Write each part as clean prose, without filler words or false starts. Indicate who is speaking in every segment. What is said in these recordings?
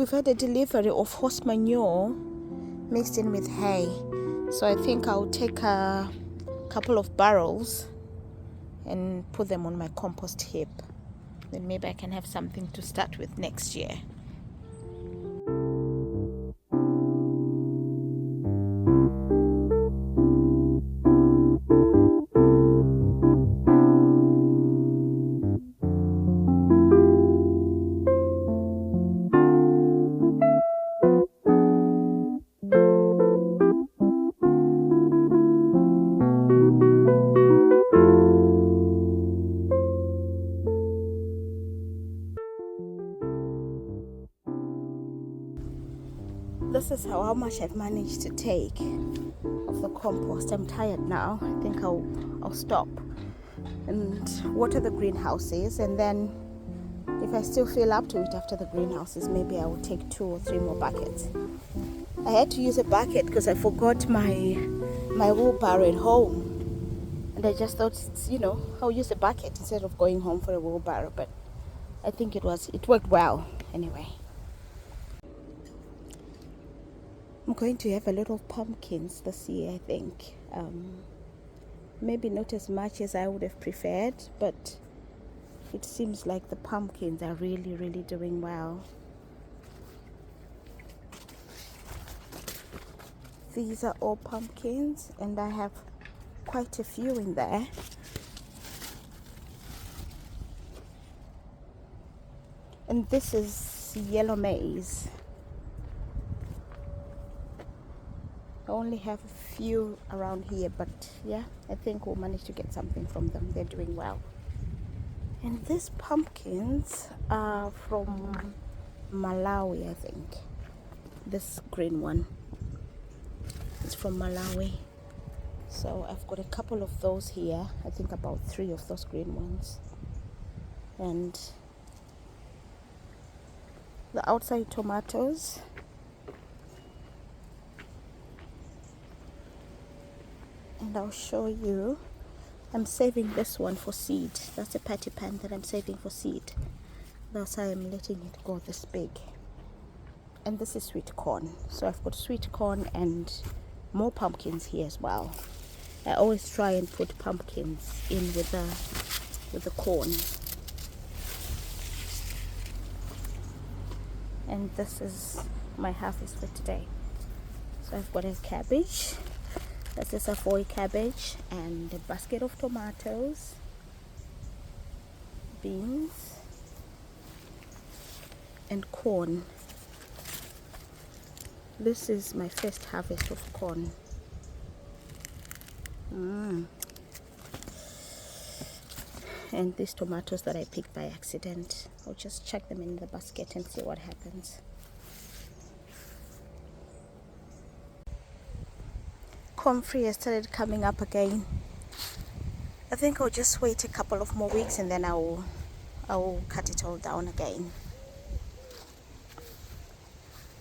Speaker 1: we've had a delivery of horse manure mixed in with hay. So I think I'll take a couple of barrels and put them on my compost heap. Then maybe I can have something to start with next year. This is how much I've managed to take of the compost. I'm tired now. I think I'll stop and water the greenhouses, and then if I still feel up to it after the greenhouses, maybe I will take 2 or 3 more buckets. I had to use a bucket because I forgot my wheelbarrow at home, and I just thought, I'll use a bucket instead of going home for a wheelbarrow. But I think it worked well anyway. I'm going to have a lot of pumpkins this year, I think. Maybe not as much as I would have preferred, but it seems like the pumpkins are really, really doing well. These are all pumpkins, and I have quite a few in there. And this is yellow maize. I only have a few around here, but yeah, I think we'll manage to get something from them. They're doing well. And these pumpkins are from Malawi, I think. This green one is from Malawi. So I've got a couple of those here. I think about 3 of those green ones. And the outside tomatoes. And I'll show you. I'm saving this one for seed. That's a patty pan that I'm saving for seed. That's why I'm letting it go this big. And this is sweet corn. So I've got sweet corn and more pumpkins here as well. I always try and put pumpkins in with the corn. And this is my harvest for today. So I've got a cabbage. This is a Savoy cabbage and a basket of tomatoes, beans, and corn. This is my first harvest of corn. And these tomatoes that I picked by accident, I'll just chuck them in the basket and see what happens. Comfrey has started coming up again. I think I'll just wait a couple of more weeks and then I will cut it all down again.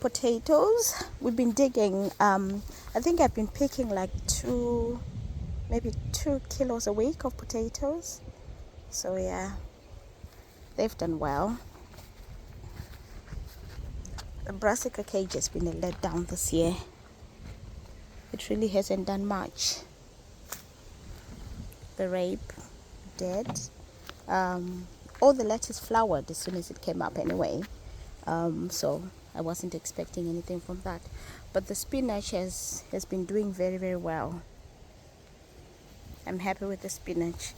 Speaker 1: Potatoes, we've been digging. I think I've been picking like maybe 2 kilos a week of potatoes. So yeah, they've done well. The brassica cage has been a letdown this year. It really hasn't done much. The rape, dead. All the lettuce flowered as soon as it came up anyway. So I wasn't expecting anything from that. But the spinach has been doing very, very well. I'm happy with the spinach.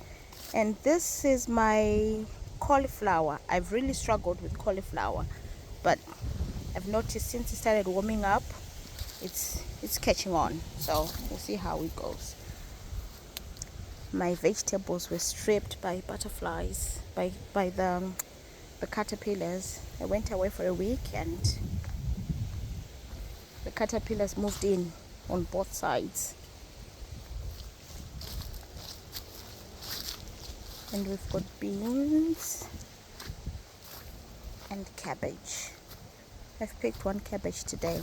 Speaker 1: And this is my cauliflower. I've really struggled with cauliflower. But I've noticed since it started warming up, it's catching on. So we'll see how it goes. My vegetables were stripped by butterflies, by the caterpillars. I went away for a week and the caterpillars moved in on both sides. And we've got beans and cabbage. I've picked 1 cabbage today.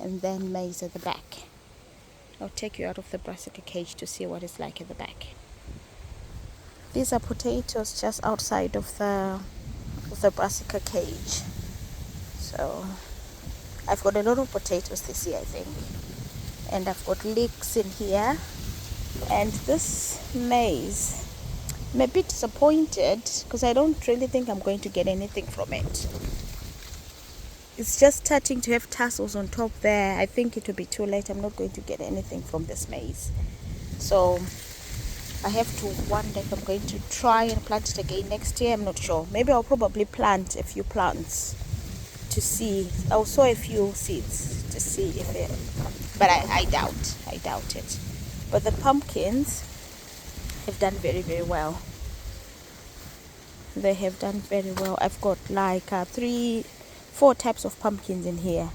Speaker 1: And then maize at the back. I'll take you out of the brassica cage to see what it's like at the back. These are potatoes just outside of the brassica cage. So I've got a lot of potatoes this year, I think, and I've got leeks in here. And this maize, I'm a bit disappointed because I don't really think I'm going to get anything from it. It's just starting to have tassels on top there. I think it will be too late. I'm not going to get anything from this maize. So I have to wonder if I'm going to try and plant it again next year. I'm not sure. Maybe I'll probably plant a few plants to see. I'll sow a few seeds to see if it, but I doubt it. But the pumpkins have done very, very well. They have done very well. I've got like 4 types of pumpkins in here.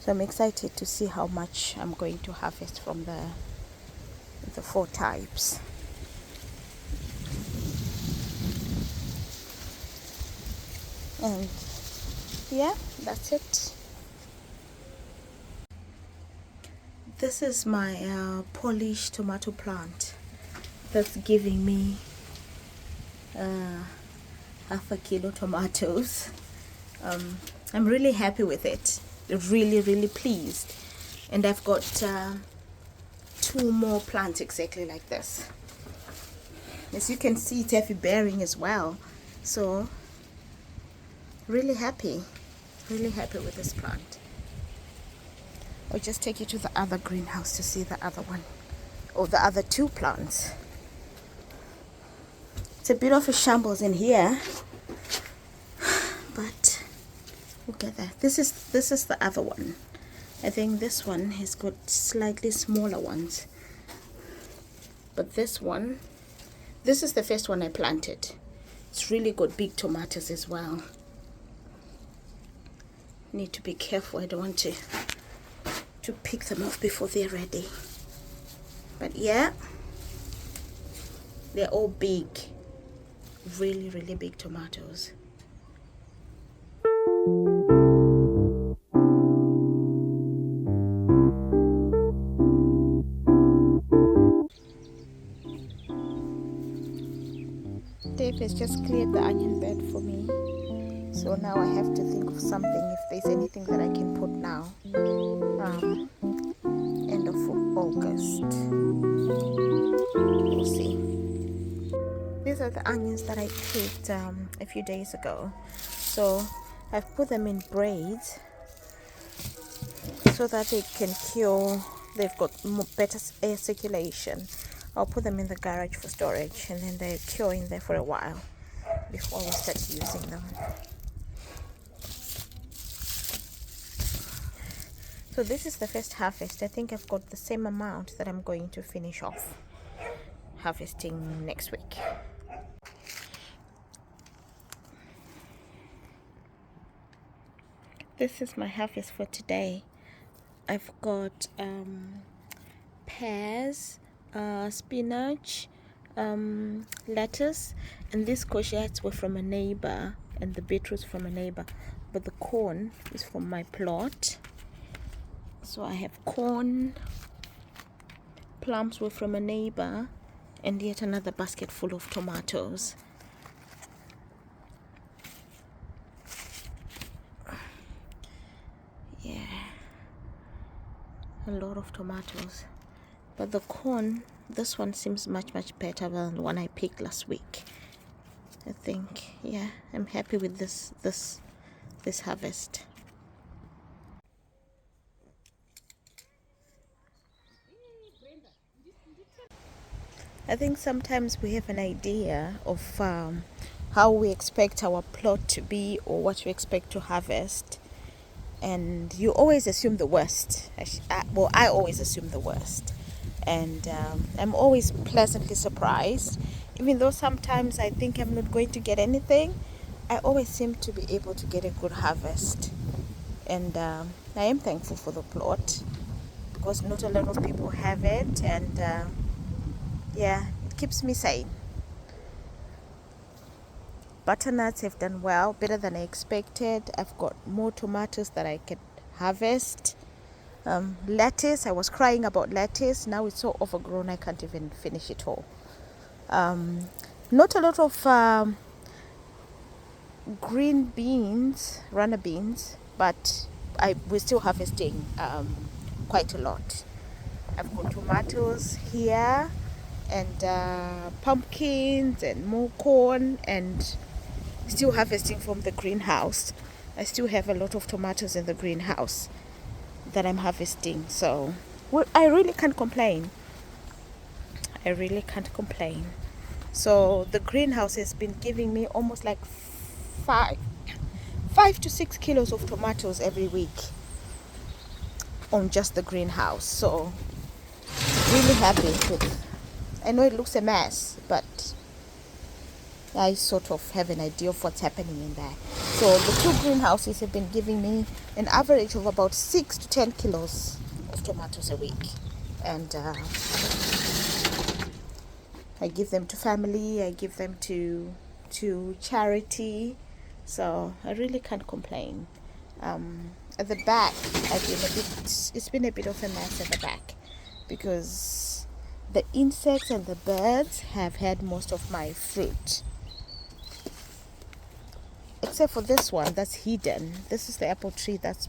Speaker 1: So I'm excited to see how much I'm going to harvest from the 4 types. And yeah, that's it. This is my Polish tomato plant that's giving me half a kilo tomatoes. I'm really happy with it, really pleased. And I've got 2 more plants exactly like this. As you can see, it's heavy bearing as well. So really happy with this plant. I'll just take you to the other greenhouse to see the other one, or the other 2 plants. It's a bit of a shambles in here, but we'll get there. This is the other one. I think this one has got slightly smaller ones, but this is the first one I planted. It's really got big tomatoes as well. Need to be careful. I don't want to pick them off before they're ready. But yeah, they're all big, really big tomatoes. Dave has just cleared the onion bed for me, so now I have to think of something, if there's anything that I can put now. End of August, we'll see. These are the onions that I picked a few days ago. So I've put them in braids so that they can cure. They've got better air circulation. I'll put them in the garage for storage, and then they cure in there for a while before we start using them. So this is the first harvest. I think I've got the same amount that I'm going to finish off harvesting next week. This is my harvest for today. I've got pears, spinach, lettuce, and these courgettes were from a neighbor, and the beetroots from a neighbor, but the corn is from my plot. So I have corn, plums were from a neighbor, and yet another basket full of tomatoes. Yeah, a lot of tomatoes. But the corn, this one seems much better than the one I picked last week. I think, yeah, I'm happy with this harvest. I think sometimes we have an idea of how we expect our plot to be, or what we expect to harvest, and you always assume the worst. I always assume the worst, and I'm always pleasantly surprised. Even though sometimes I think I'm not going to get anything, I always seem to be able to get a good harvest. And I am thankful for the plot, because not a lot of people have it, and yeah, it keeps me sane. Butternuts have done well, better than I expected. I've got more tomatoes that I can harvest. Lettuce, I was crying about lettuce. Now it's so overgrown I can't even finish it all. Not a lot of green beans, runner beans, but we're still harvesting quite a lot. I've got tomatoes here, and pumpkins, and more corn, and still harvesting from the greenhouse. I still have a lot of tomatoes in the greenhouse that I'm harvesting, so I really can't complain. I really can't complain. So the greenhouse has been giving me almost like 5 to 6 kilos of tomatoes every week on just the greenhouse. So really happy with. I know it looks a mess, but I sort of have an idea of what's happening in there. So the two greenhouses have been giving me an average of about 6 to 10 kilos of tomatoes a week, and I give them to family, I give them to charity, so I really can't complain. At the back, it's been a bit of a mess at the back, because the insects and the birds have had most of my fruit, except for this one that's hidden. This is the apple tree that's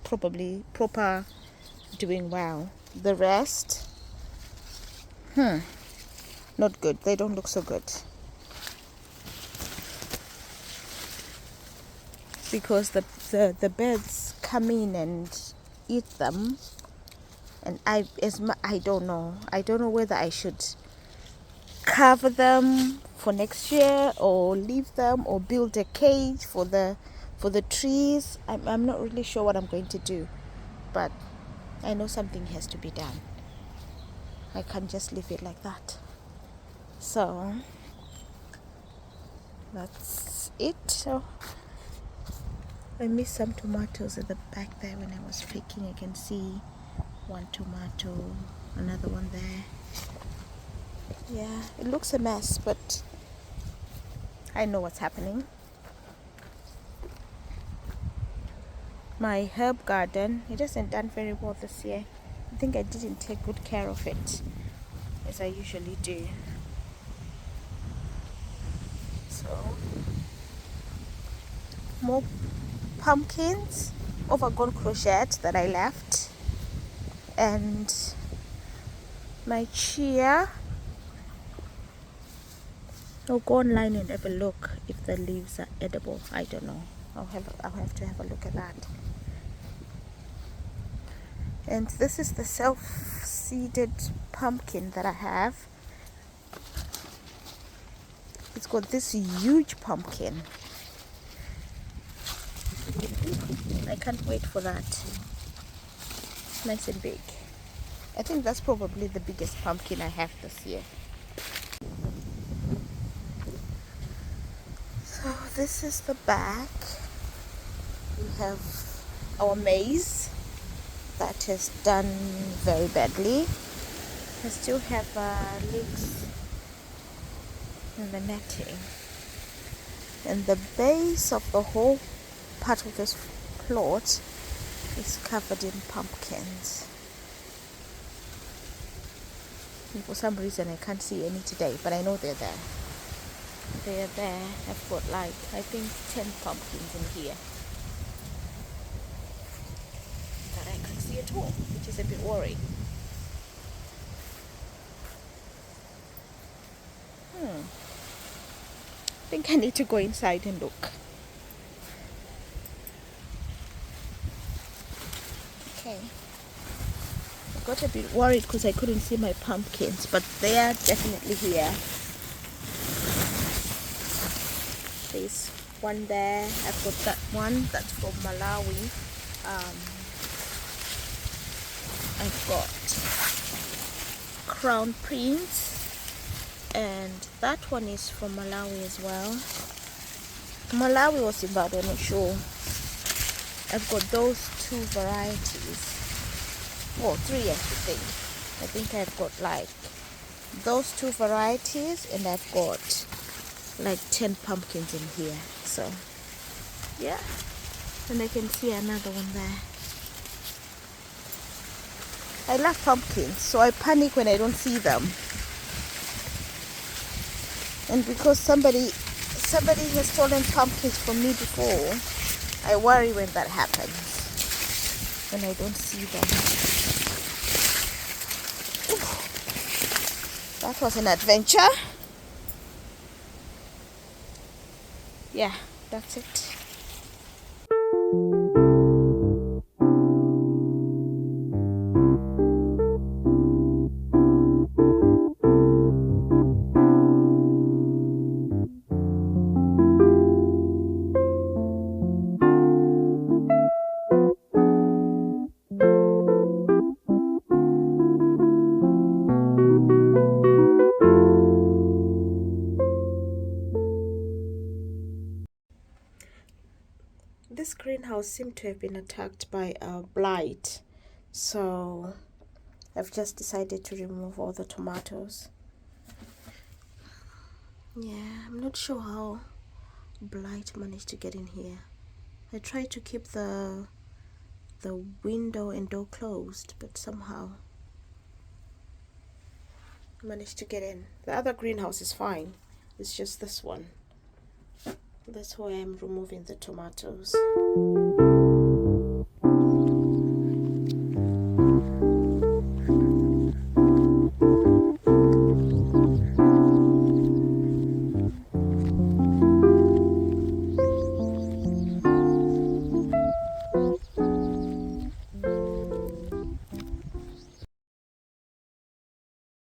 Speaker 1: probably proper doing well. The rest, not good. They don't look so good, because the birds come in and eat them, and I don't know whether I should cover them for next year or leave them or build a cage for the trees. I'm not really sure what I'm going to do, but I know something has to be done. I can't just leave it like that. So that's it. So I missed some tomatoes at the back there when I was picking. I can see one tomato, another one there. Yeah, it looks a mess, but I know what's happening. My herb garden, it hasn't done very well this year. I think I didn't take good care of it as I usually do. So more pumpkins, overgrown courgette that I left, and my chia. I'll go online and have a look if the leaves are edible. I don't know. I'll have to have a look at that. And this is the self-seeded pumpkin that I have. It's got this huge pumpkin. I can't wait for that. Nice and big. I think that's probably the biggest pumpkin I have this year. So this is the back. We have our maize that has done very badly. I still have leaks in the netting, and the base of the whole part of this plot is covered in pumpkins. And for some reason I can't see any today, but I know they're there. They're there. I've got like, I think 10 pumpkins in here that I can't see at all, which is a bit worrying. I think I need to go inside and look. Okay. I got a bit worried because I couldn't see my pumpkins, but they are definitely here. There's one there. I've got that one that's from Malawi. I've got crown prince, and that one is from Malawi as well. Malawi or Zimbabwe, I'm not sure. I've got those two varieties. Oh, three I should think. I think I've got like those two varieties, and I've got like 10 pumpkins in here. So yeah, and I can see another one there. I love pumpkins, so I panic when I don't see them. And because somebody somebody has stolen pumpkins from me before. I worry when that happens, when I don't see them. Oof. That was an adventure. Yeah, that's it. This greenhouse seemed to have been attacked by a blight, so I've just decided to remove all the tomatoes. Yeah, I'm not sure how blight managed to get in here. I tried to keep the window and door closed, but somehow managed to get in. The other greenhouse is fine. It's just this one. That's why I'm removing the tomatoes.